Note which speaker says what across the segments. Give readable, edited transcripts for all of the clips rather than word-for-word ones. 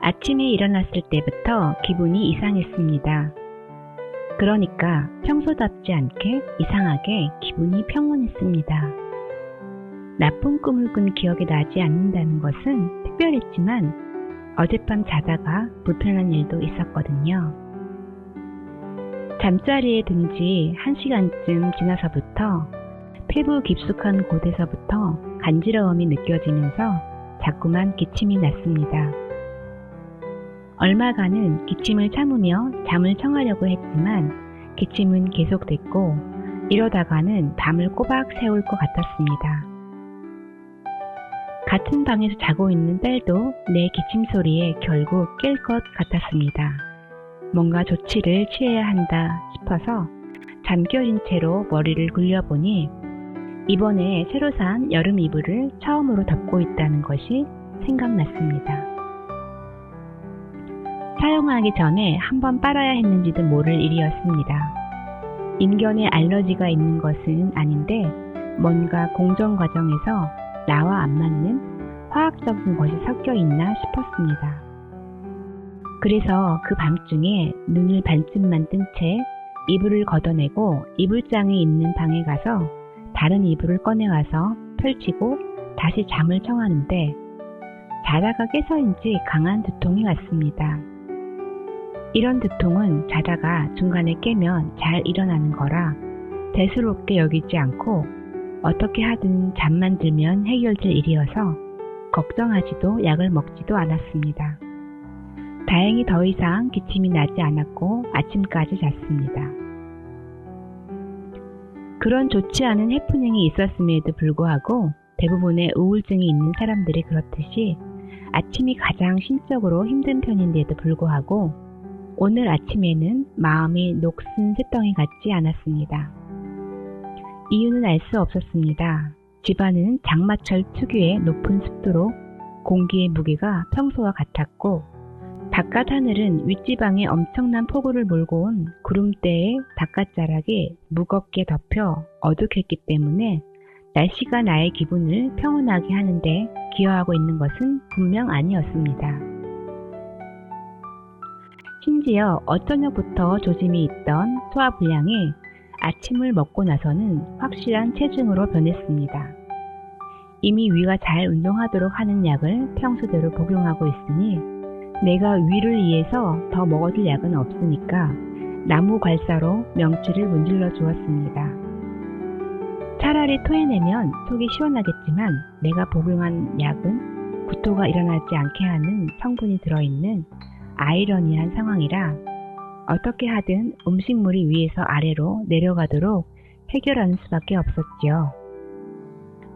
Speaker 1: 아침에 일어났을 때부터 기분이 이상했습니다. 그러니까 평소답지 않게 이상하게 기분이 평온했습니다. 나쁜 꿈을 꾼 기억이 나지 않는다는 것은 특별했지만 어젯밤 자다가 불편한 일도 있었거든요. 잠자리에 든 지 1시간쯤 지나서부터 폐부 깊숙한 곳에서부터 간지러움이 느껴지면서 자꾸만 기침이 났습니다. 얼마간은 기침을 참으며 잠을 청하려고 했지만 기침은 계속됐고 이러다가는 밤을 꼬박 새울 것 같았습니다. 같은 방에서 자고 있는 딸도 내 기침 소리에 결국 깰 것 같았습니다. 뭔가 조치를 취해야 한다 싶어서 잠결인 채로 머리를 굴려보니 이번에 새로 산 여름 이불을 처음으로 덮고 있다는 것이 생각났습니다. 사용하기 전에 한번 빨아야 했는지도 모를 일이었습니다. 인견에 알러지가 있는 것은 아닌데 뭔가 공정 과정에서 나와 안 맞는 화학적인 것이 섞여 있나 싶었습니다. 그래서 그 밤중에 눈을 반쯤만 뜬 채 이불을 걷어내고 이불장에 있는 방에 가서 다른 이불을 꺼내와서 펼치고 다시 잠을 청하는데 자다가 깨서인지 강한 두통이 왔습니다. 이런 두통은 자다가 중간에 깨면 잘 일어나는 거라 대수롭게 여기지 않고 어떻게 하든 잠만 들면 해결될 일이어서 걱정하지도 약을 먹지도 않았습니다. 다행히 더 이상 기침이 나지 않았고 아침까지 잤습니다. 그런 좋지 않은 해프닝이 있었음에도 불구하고 대부분의 우울증이 있는 사람들이 그렇듯이 아침이 가장 심적으로 힘든 편인데도 불구하고 오늘 아침에는 마음이 녹슨 새덩이 같지 않았습니다. 이유는 알 수 없었습니다. 집안은 장마철 특유의 높은 습도로 공기의 무게가 평소와 같았고 바깥 하늘은 윗지방에 엄청난 폭우를 몰고 온 구름대의 바깥자락이 무겁게 덮여 어둑했기 때문에 날씨가 나의 기분을 평온하게 하는데 기여하고 있는 것은 분명 아니었습니다. 심지어 어저녁부터 조짐이 있던 소화불량이 아침을 먹고 나서는 확실한 체중으로 변했습니다. 이미 위가 잘 운동하도록 하는 약을 평소대로 복용하고 있으니 내가 위를 위해서 더 먹어줄 약은 없으니까 나무 괄사로 명치를 문질러 주었습니다. 차라리 토해내면 속이 시원하겠지만 내가 복용한 약은 구토가 일어나지 않게 하는 성분이 들어있는 아이러니한 상황이라 어떻게 하든 음식물이 위에서 아래로 내려가도록 해결하는 수밖에 없었지요.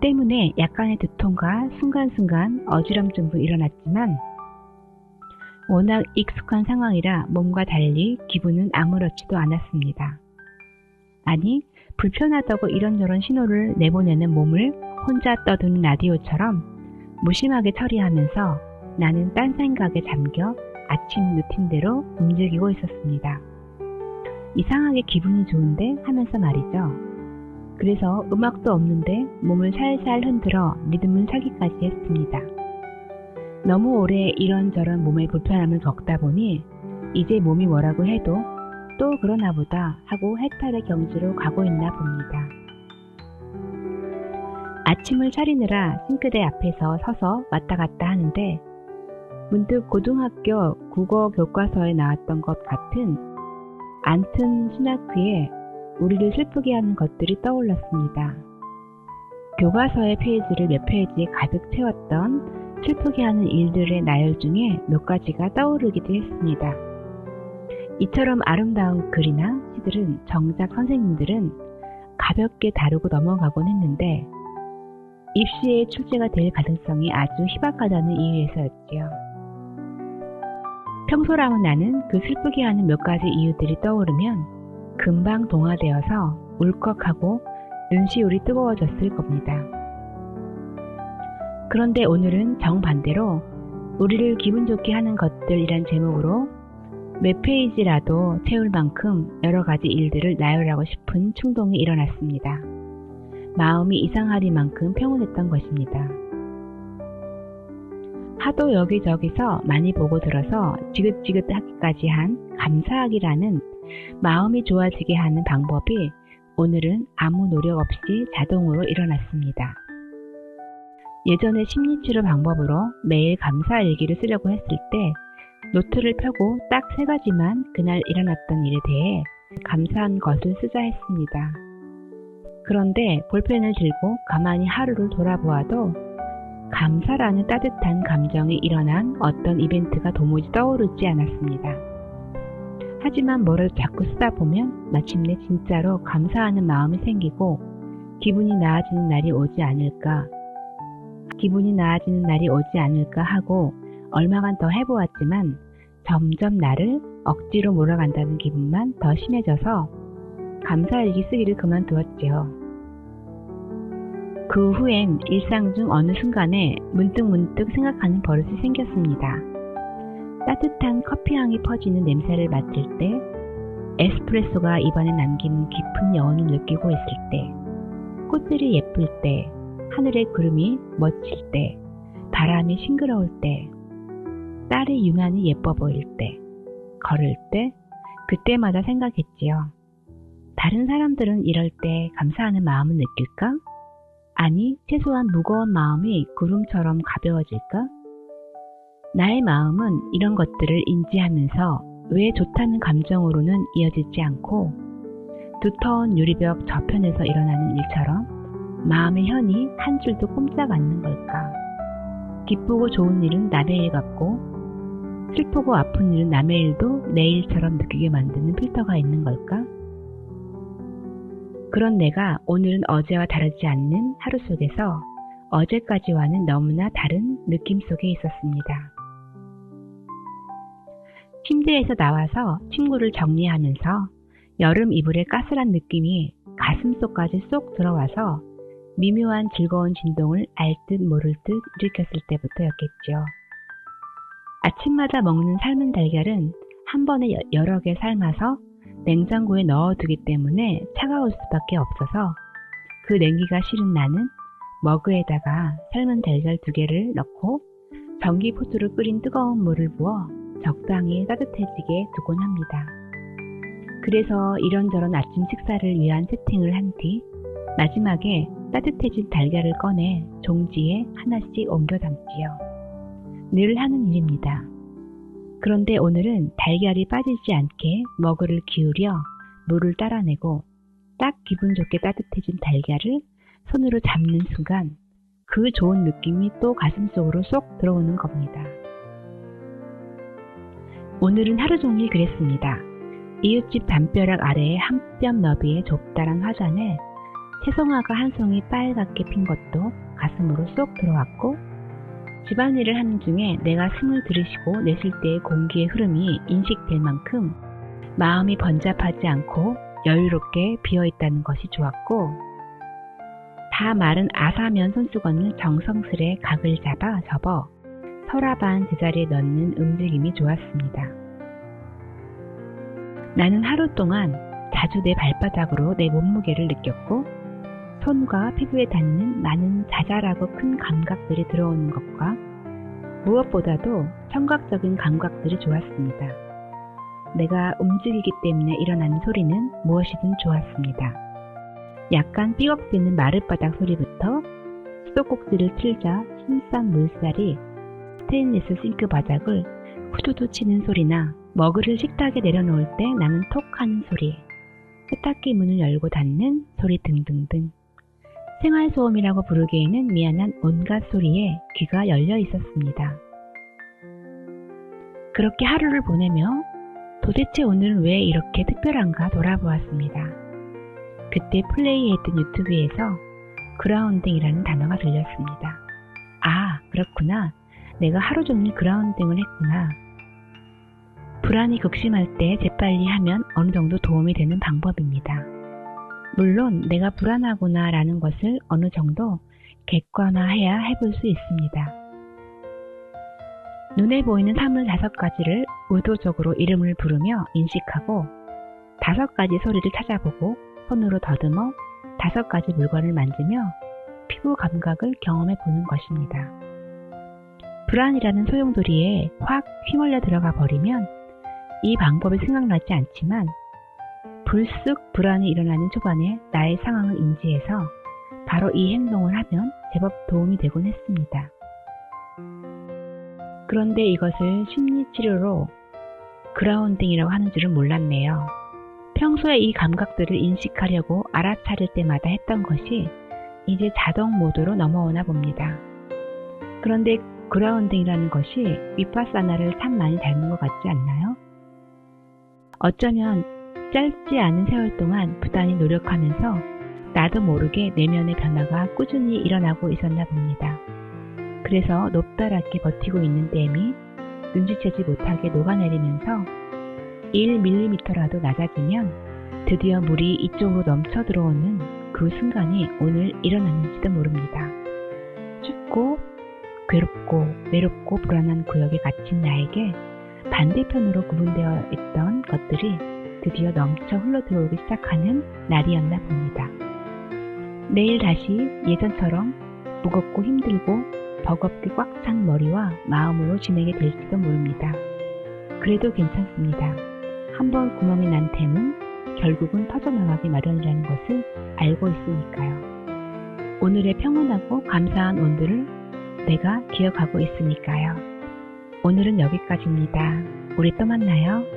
Speaker 1: 때문에 약간의 두통과 순간순간 어지럼증도 일어났지만 워낙 익숙한 상황이라 몸과 달리 기분은 아무렇지도 않았습니다. 아니, 불편하다고 이런저런 신호를 내보내는 몸을 혼자 떠드는 라디오처럼 무심하게 처리하면서 나는 딴 생각에 잠겨 아침 루틴대로 움직이고 있었습니다. 이상하게 기분이 좋은데 하면서 말이죠. 그래서 음악도 없는데 몸을 살살 흔들어 리듬을 타기까지 했습니다. 너무 오래 이런저런 몸의 불편함을 겪다 보니 이제 몸이 뭐라고 해도 또 그러나 보다 하고 해탈의 경지로 가고 있나 봅니다. 아침을 차리느라 싱크대 앞에서 서서 왔다 갔다 하는데 문득 고등학교 국어 교과서에 나왔던 것 같은 안튼 신학귀에 우리를 슬프게 하는 것들이 떠올랐습니다. 교과서의 페이지를 몇 페이지에 가득 채웠던 슬프게 하는 일들의 나열 중에 몇 가지가 떠오르기도 했습니다. 이처럼 아름다운 글이나 시들은 정작 선생님들은 가볍게 다루고 넘어가곤 했는데 입시에 출제가 될 가능성이 아주 희박하다는 이유에서였지요. 평소라면 나는 그 슬프게 하는 몇 가지 이유들이 떠오르면 금방 동화되어서 울컥하고 눈시울이 뜨거워졌을 겁니다. 그런데 오늘은 정반대로 우리를 기분 좋게 하는 것들이란 제목으로 몇 페이지라도 채울 만큼 여러 가지 일들을 나열하고 싶은 충동이 일어났습니다. 마음이 이상하리만큼 평온했던 것입니다. 하도 여기저기서 많이 보고 들어서 지긋지긋하기까지 한 감사하기라는 마음이 좋아지게 하는 방법이 오늘은 아무 노력 없이 자동으로 일어났습니다. 예전에 심리치료 방법으로 매일 감사 일기를 쓰려고 했을 때 노트를 펴고 딱 3가지만 그날 일어났던 일에 대해 감사한 것을 쓰자 했습니다. 그런데 볼펜을 들고 가만히 하루를 돌아보아도 감사라는 따뜻한 감정이 일어난 어떤 이벤트가 도무지 떠오르지 않았습니다. 하지만 뭐라도 자꾸 쓰다 보면 마침내 진짜로 감사하는 마음이 생기고 기분이 나아지는 날이 오지 않을까 하고 얼마간 더 해보았지만 점점 나를 억지로 몰아간다는 기분만 더 심해져서 감사일기 쓰기를 그만두었지요. 그 후엔 일상 중 어느 순간에 문득문득 생각하는 버릇이 생겼습니다. 따뜻한 커피향이 퍼지는 냄새를 맡을 때, 에스프레소가 입안에 남기는 깊은 여운을 느끼고 있을 때, 꽃들이 예쁠 때, 하늘의 구름이 멋질 때, 바람이 싱그러울 때, 딸이 유난히 예뻐 보일 때, 걸을 때, 그때마다 생각했지요. 다른 사람들은 이럴 때 감사하는 마음을 느낄까? 아니, 최소한 무거운 마음이 구름처럼 가벼워질까? 나의 마음은 이런 것들을 인지하면서 왜 좋다는 감정으로는 이어지지 않고 두터운 유리벽 저편에서 일어나는 일처럼 마음의 현이 한 줄도 꼼짝 않는 걸까? 기쁘고 좋은 일은 남의 일 같고 슬프고 아픈 일은 남의 일도 내 일처럼 느끼게 만드는 필터가 있는 걸까? 그런 내가 오늘은 어제와 다르지 않는 하루 속에서 어제까지와는 너무나 다른 느낌 속에 있었습니다. 침대에서 나와서 침구를 정리하면서 여름 이불의 까슬한 느낌이 가슴속까지 쏙 들어와서 미묘한 즐거운 진동을 알 듯 모를 듯 일으켰을 때부터였겠죠. 아침마다 먹는 삶은 달걀은 한 번에 여러 개 삶아서 냉장고에 넣어두기 때문에 차가울 수밖에 없어서 그 냉기가 싫은 나는 머그에다가 삶은 달걀 2개를 넣고 전기포트로 끓인 뜨거운 물을 부어 적당히 따뜻해지게 두곤 합니다. 그래서 이런저런 아침 식사를 위한 세팅을 한 뒤 마지막에 따뜻해진 달걀을 꺼내 종지에 하나씩 옮겨 담지요. 늘 하는 일입니다. 그런데 오늘은 달걀이 빠지지 않게 머그를 기울여 물을 따라내고 딱 기분 좋게 따뜻해진 달걀을 손으로 잡는 순간 그 좋은 느낌이 또 가슴속으로 쏙 들어오는 겁니다. 오늘은 하루 종일 그랬습니다. 이웃집 담벼락 아래에 한 뼘 너비의 좁다란 화전에 채송화가 한 송이 빨갛게 핀 것도 가슴으로 쏙 들어왔고 집안일을 하는 중에 내가 숨을 들이쉬고 내쉴 때의 공기의 흐름이 인식될 만큼 마음이 번잡하지 않고 여유롭게 비어있다는 것이 좋았고 다 마른 아사면 손수건을 정성스레 각을 잡아 접어 서랍안 제자리에 넣는 움직임이 좋았습니다. 나는 하루 동안 자주 내 발바닥으로 내 몸무게를 느꼈고 손과 피부에 닿는 많은 자잘하고 큰 감각들이 들어오는 것과 무엇보다도 청각적인 감각들이 좋았습니다. 내가 움직이기 때문에 일어나는 소리는 무엇이든 좋았습니다. 약간 삐걱대는 마룻바닥 소리부터 수도꼭지를 틀자 힘싼 물살이 스테인리스 싱크 바닥을 후두두 치는 소리나 머그를 식탁에 내려놓을 때 나는 톡 하는 소리, 세탁기 문을 열고 닫는 소리 등등등 생활소음이라고 부르기에는 미안한 온갖 소리에 귀가 열려 있었습니다. 그렇게 하루를 보내며 도대체 오늘은 왜 이렇게 특별한가 돌아보았습니다. 그때 플레이했던 유튜브에서 그라운딩이라는 단어가 들렸습니다. 아, 그렇구나. 내가 하루 종일 그라운딩을 했구나. 불안이 극심할 때 재빨리 하면 어느 정도 도움이 되는 방법입니다. 물론 내가 불안하구나 라는 것을 어느 정도 객관화해야 해볼 수 있습니다. 눈에 보이는 사물 5가지를 의도적으로 이름을 부르며 인식하고 5가지 소리를 찾아보고 손으로 더듬어 5가지 물건을 만지며 피부 감각을 경험해 보는 것입니다. 불안이라는 소용돌이에 확 휘말려 들어가 버리면 이 방법이 생각나지 않지만 불쑥 불안이 일어나는 초반에 나의 상황을 인지해서 바로 이 행동을 하면 제법 도움이 되곤 했습니다. 그런데 이것을 심리치료로 그라운딩이라고 하는 줄은 몰랐네요. 평소에 이 감각들을 인식하려고 알아차릴 때마다 했던 것이 이제 자동 모드로 넘어오나 봅니다. 그런데 그라운딩이라는 것이 위파사나를 참 많이 닮은 것 같지 않나요? 어쩌면 짧지 않은 세월 동안 부단히 노력하면서 나도 모르게 내면의 변화가 꾸준히 일어나고 있었나 봅니다. 그래서 높다랗게 버티고 있는 댐이 눈치채지 못하게 녹아내리면서 1mm라도 낮아지면 드디어 물이 이쪽으로 넘쳐 들어오는 그 순간이 오늘 일어났는지도 모릅니다. 춥고 괴롭고 외롭고 불안한 구역에 갇힌 나에게 반대편으로 구분되어 있던 것들이 드디어 넘쳐 흘러들어오기 시작하는 날이었나 봅니다. 내일 다시 예전처럼 무겁고 힘들고 버겁게 꽉 찬 머리와 마음으로 지내게 될지도 모릅니다. 그래도 괜찮습니다. 한번 구멍이 난 템은 결국은 터져나가기 마련이라는 것을 알고 있으니까요. 오늘의 평온하고 감사한 온도를 내가 기억하고 있으니까요. 오늘은 여기까지입니다. 우리 또 만나요.